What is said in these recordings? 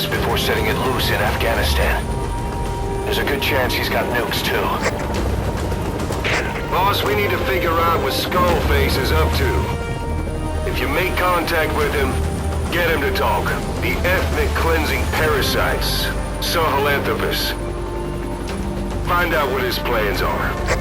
US before setting it loose in Afghanistan. There's a good chance he's got nukes, too. Boss, we need to figure out what Skullface is up to. If you make contact with him, get him to talk. The ethnic cleansing parasites, Sahelanthropus. Find out what his plans are.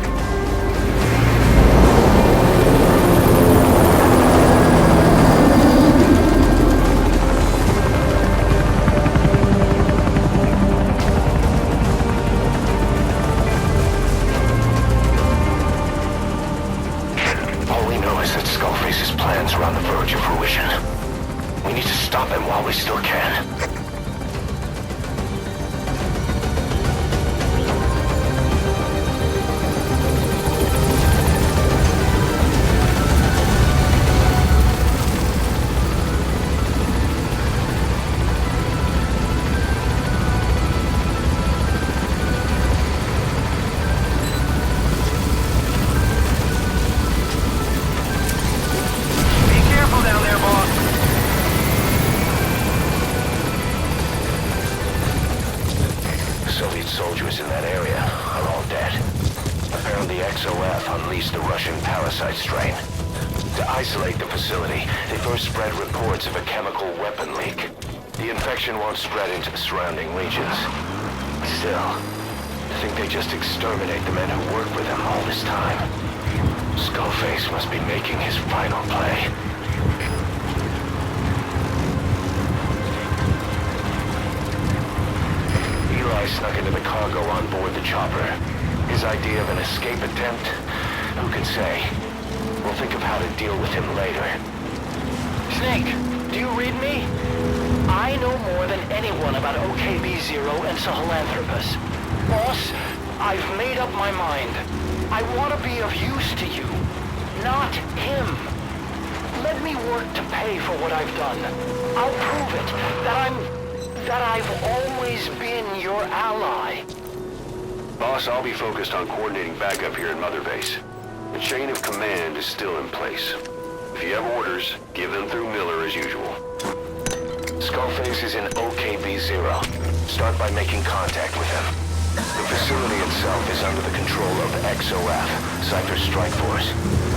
Skullface's plans are on the verge of fruition. We need to stop him while we still can. Soldiers in that area are all dead. Apparently XOF unleashed the Russian parasite strain. To isolate the facility, they first spread reports of a chemical weapon leak. The infection won't spread into the surrounding regions. Still, I think they just exterminate the men who worked with him all this time. Skullface must be making his final play. Eli snuck into the cargo on board the chopper. His idea of an escape attempt? Who can say? We'll think of how to deal with him later. Snake, do you read me? I know more than anyone about OKB-0 and Sahelanthropus. Boss, I've made up my mind. I want to be of use to you, not him. Let me work to pay for what I've done. I'll prove it, that I've always been your ally. Boss, I'll be focused on coordinating backup here at Mother Base. The chain of command is still in place. If you have orders, give them through Miller as usual. Skullface is in OKB-0. Start by making contact with him. The facility itself is under the control of XOF, Cypher Strike Force.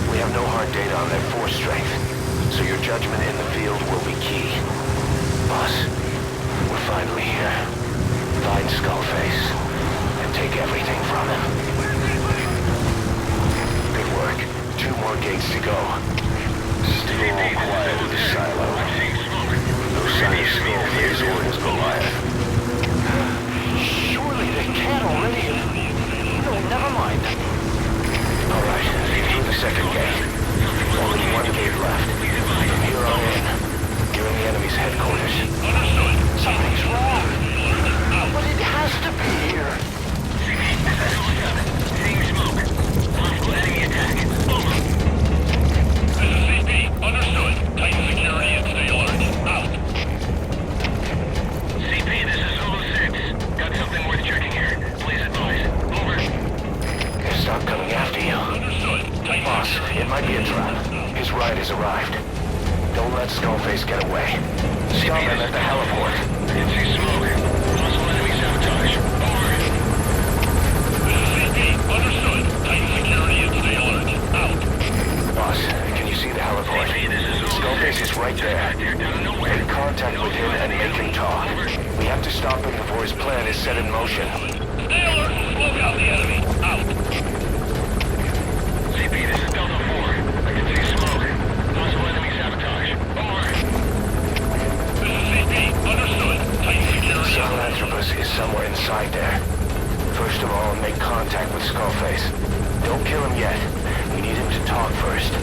We have no hard data on their force strength, so your judgment in the field will be key. Boss, we're finally here. Find Skullface, and take everything from him. Good work. 2 more gates to go. Still all quiet with the silo. No sign of Skullface or his Goliath. Surely they can't already. No, never mind. All right, through the second gate. Only 1 gate left. From here on in, you're in the enemy's headquarters. Something's wrong. But it has to be here. Seeing smoke. Possible enemy attack. Over. This is CP. Understood. Tighten security and stay alert. Out. CP, this is Zulu 6. Got something worth checking here. Please advise. Over. They've stopped coming after you. Understood. Tighten Boss, it might be a trap. His ride has arrived. Don't let Skullface get away. Stop him at the heliport. Didn't see smoke. Possible enemy sabotage. Over. This is CP. Understood. Tighten security and stay alert. Out. Boss, can you see the heliport? CP, this is Zulu 6. Skullface is right there. Back there, down nowhere. Make contact with him and make him talk. We have to stop him before his plan is set in motion. Stay alert. Slow down the enemy. Out. CP, this is Delta 4. I can see smoke. Possible enemy sabotage. Over. This is CP. Understood. Tighten security. Sahelanthropus is somewhere inside there. First of all, make contact with Skullface. Don't kill him yet. We need him to talk first.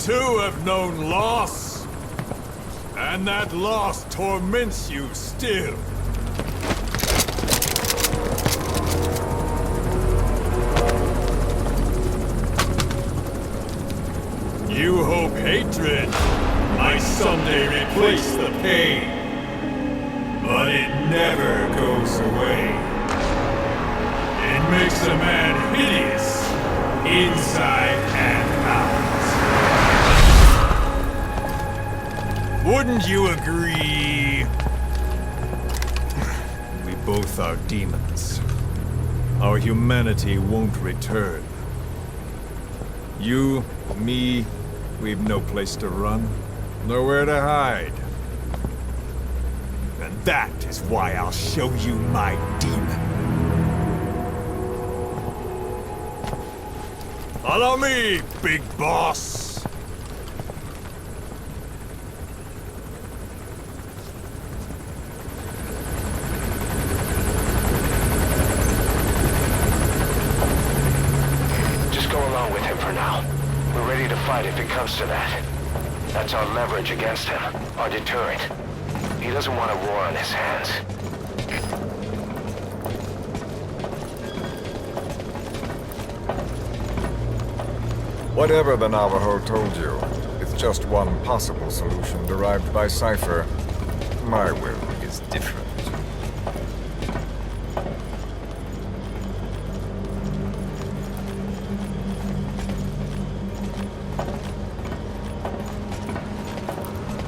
too have known loss. And that loss torments you still. You hope hatred might someday replace the pain. But it never goes away. It makes a man hideous, inside and out. Wouldn't you agree? We both are demons. Our humanity won't return. You, me, we've no place to run, nowhere to hide. And that is why I'll show you my demon. Follow me, big boss! Just go along with him for now. We're ready to fight if it comes to that. That's our leverage against him, our deterrent. He doesn't want a war on his hands. Whatever the Navajo told you, it's just one possible solution derived by Cypher. My will is different.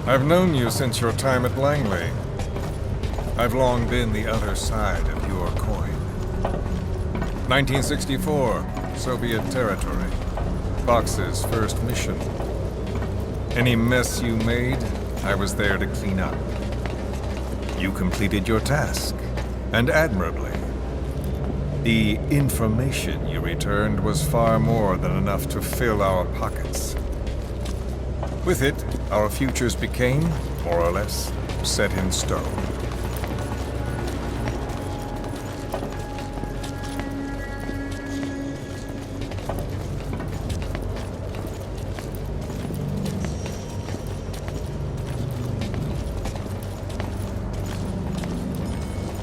I've known you since your time at Langley. I've long been the other side of your coin. 1964, Soviet territory. Fox's first mission. Any mess you made, I was there to clean up. You completed your task, and admirably. The information you returned was far more than enough to fill our pockets. With it, our futures became, more or less, set in stone.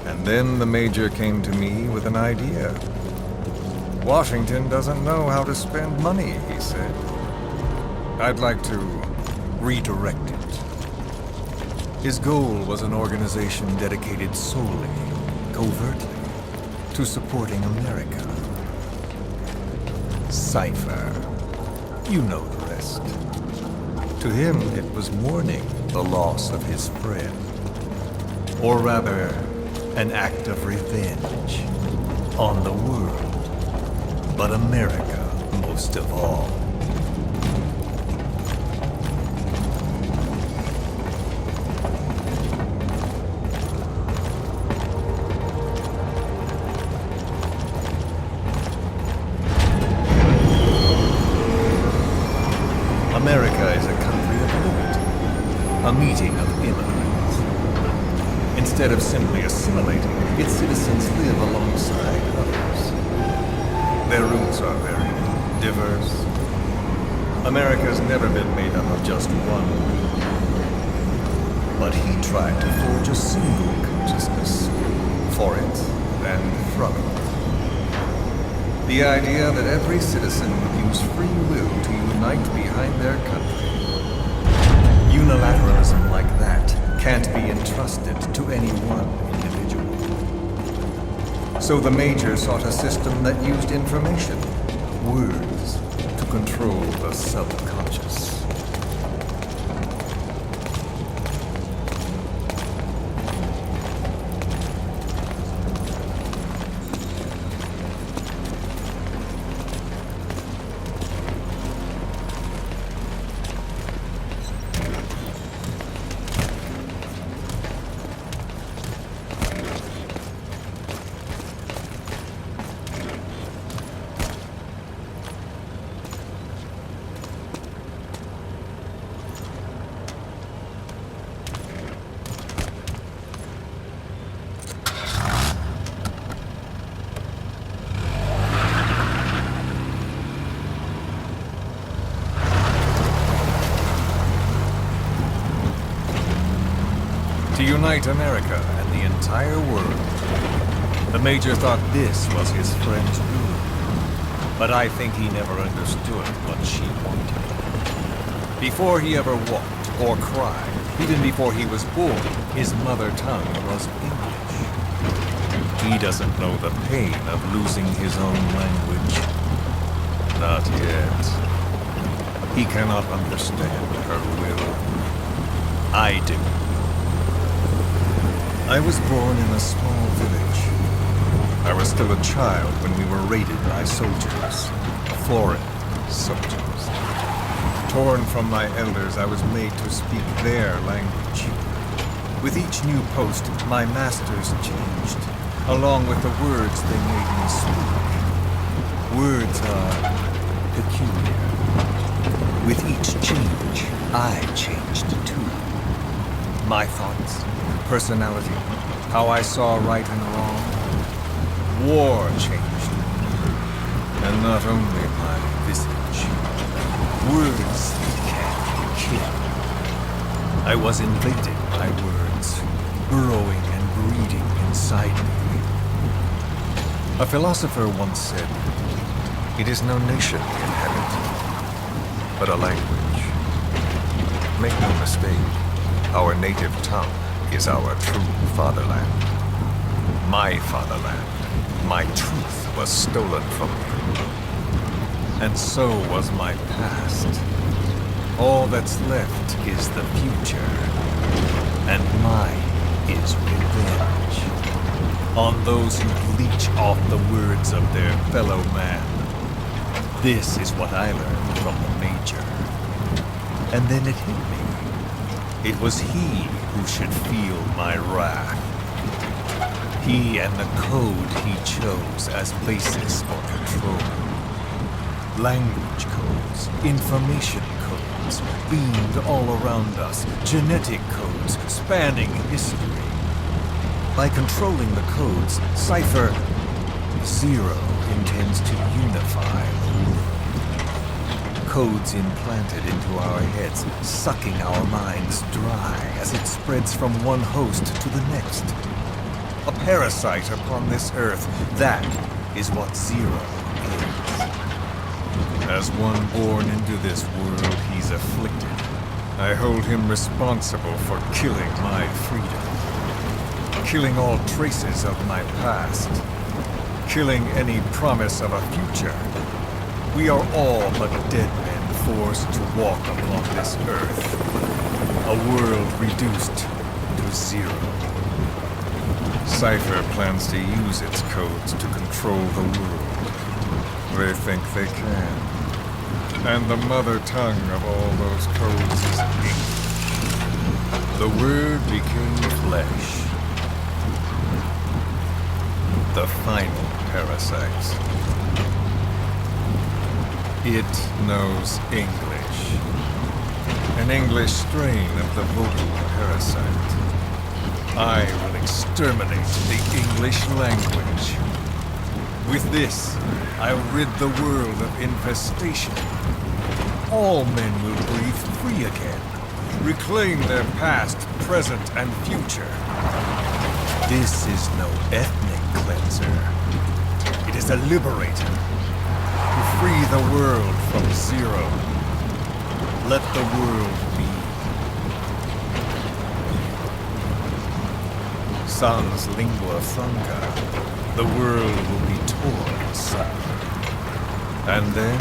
And then the Major came to me with an idea. Washington doesn't know how to spend money, he said. I'd like to redirect it. His goal was an organization dedicated solely, covertly, to supporting America. Cypher. You know the rest. To him, it was mourning the loss of his friend. Or rather, an act of revenge on the world, but America most of all. America is a country of liberty, a meeting of immigrants. Instead of simply assimilating, its citizens live alongside others. Their roots are very diverse. America's never been made up of just one group. But he tried to forge a single consciousness, for it and from it. The idea that every citizen would use free will to unite behind their country. Unilateralism like that can't be entrusted to any one individual. So the Major sought a system that used information, words, to control the subconscious. unite America and the entire world. The Major thought this was his friend's doom, but I think he never understood what she wanted. Before he ever walked or cried, even before he was born, his mother tongue was English. He doesn't know the pain of losing his own language. Not yet. He cannot understand her will. I do. I was born in a small village. I was still a child when we were raided by soldiers. Foreign soldiers. Torn from my elders, I was made to speak their language. With each new post, my masters changed, along with the words they made me speak. Words are peculiar. With each change, I changed too. My thoughts, personality, how I saw right and wrong. War changed me. And not only my visage. Words can kill. I was invaded by words, burrowing and breeding inside me. A philosopher once said, "It is no nation we inhabit, but a language." Make no mistake, our native tongue is our true fatherland. My fatherland, my truth was stolen from me. And so was my past. All that's left is the future. And mine is revenge. On those who leech off the words of their fellow man. This is what I learned from the Major. And then it hit me. It was he who should feel my wrath. He and the code he chose as basis for control. Language codes, information codes, beamed all around us, genetic codes spanning history. By controlling the codes, Cypher Zero intends to unify the world. Codes implanted into our heads, sucking our minds dry as it spreads from one host to the next. A parasite upon this earth, that is what Zero is. As one born into this world, he's afflicted. I hold him responsible for killing my freedom. Killing all traces of my past. Killing any promise of a future. We are all but dead men forced to walk upon this earth. A world reduced to zero. Cypher plans to use its codes to control the world. They think they can. And the mother tongue of all those codes is ink. The Word became flesh. The final parasite. It knows English. An English strain of the vocal parasite. I will exterminate the English language. With this, I'll rid the world of infestation. All men will breathe free again, reclaim their past, present, and future. This is no ethnic cleanser. It is a liberator. To free the world from Zero. Let the world be. Sans lingua franca, the world will be torn asunder. And then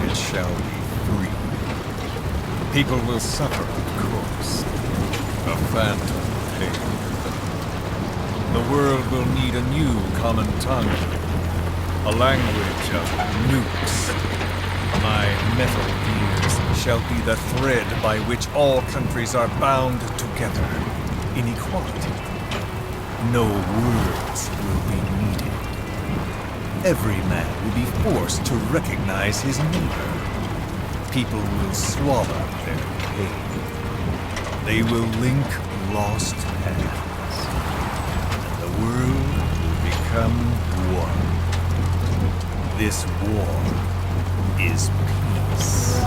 it shall be free. People will suffer, of course. A phantom pain. The world will need a new common tongue. A language of nukes. My metal gears shall be the thread by which all countries are bound together in equality. No words will be needed. Every man will be forced to recognize his neighbor. People will swallow their pain. They will link lost hands. And the world will become one. This war is peace.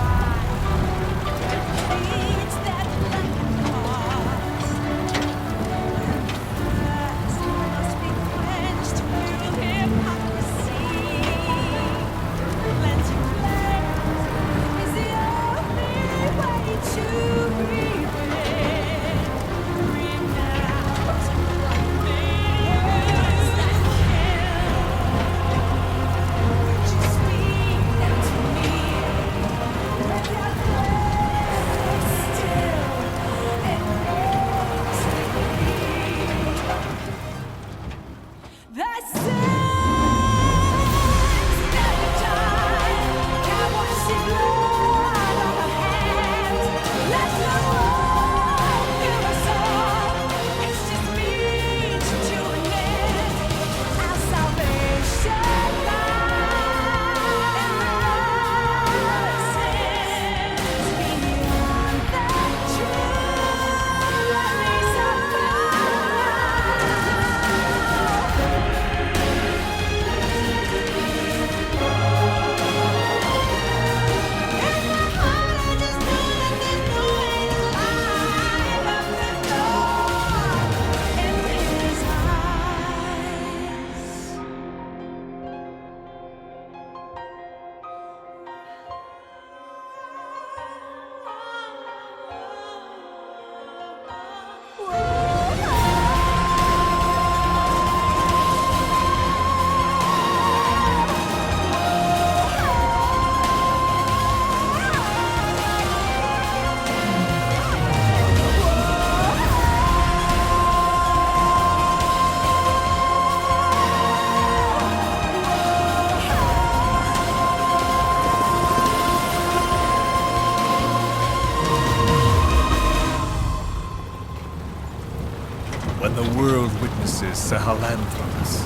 world witnesses Sahelanthropus,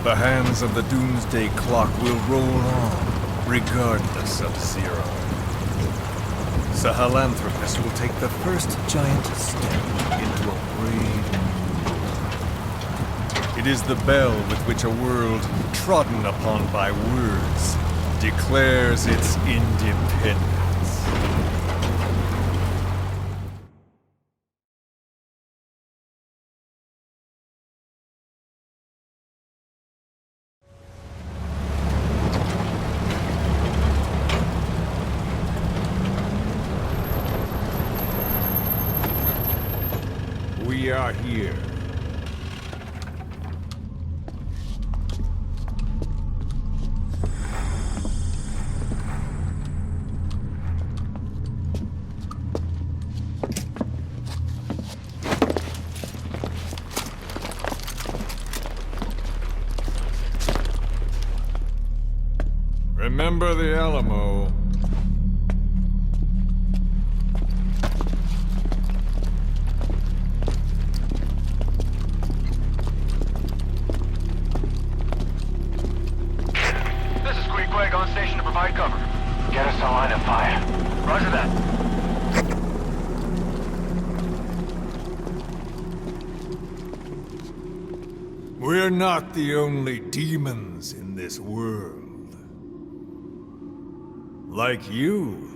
the hands of the doomsday clock will roll on, regardless of Zero. Sahelanthropus will take the first giant step into a brave new world. It is the bell with which a world trodden upon by words declares its independence. We are here. Remember the Alamo. This is Queequeg on station to provide cover. Get us a line of fire. Roger that. We're not the only demons in this world. Like you,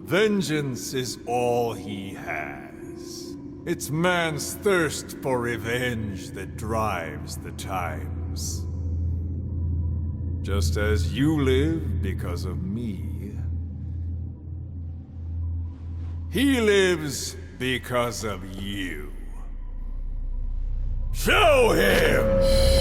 vengeance is all he has. It's man's thirst for revenge that drives the times. Just as you live because of me, he lives because of you. Show him!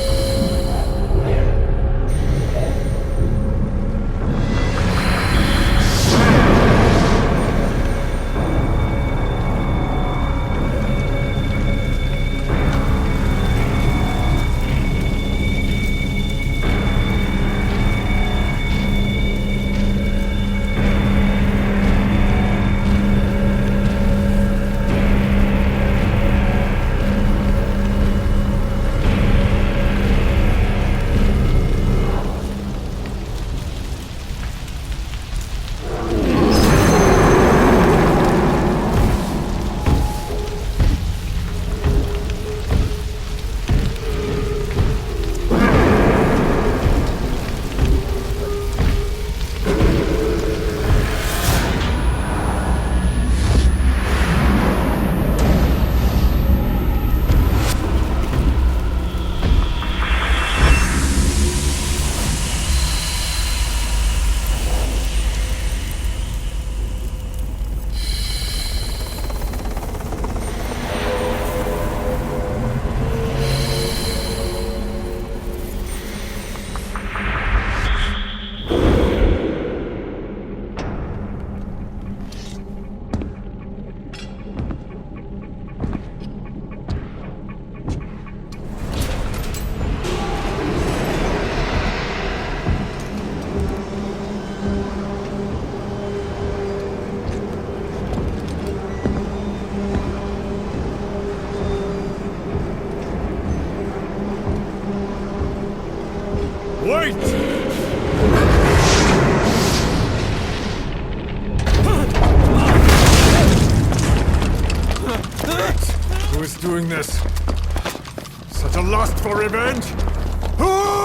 Wait! Who is doing this? Such a lust for revenge? Who?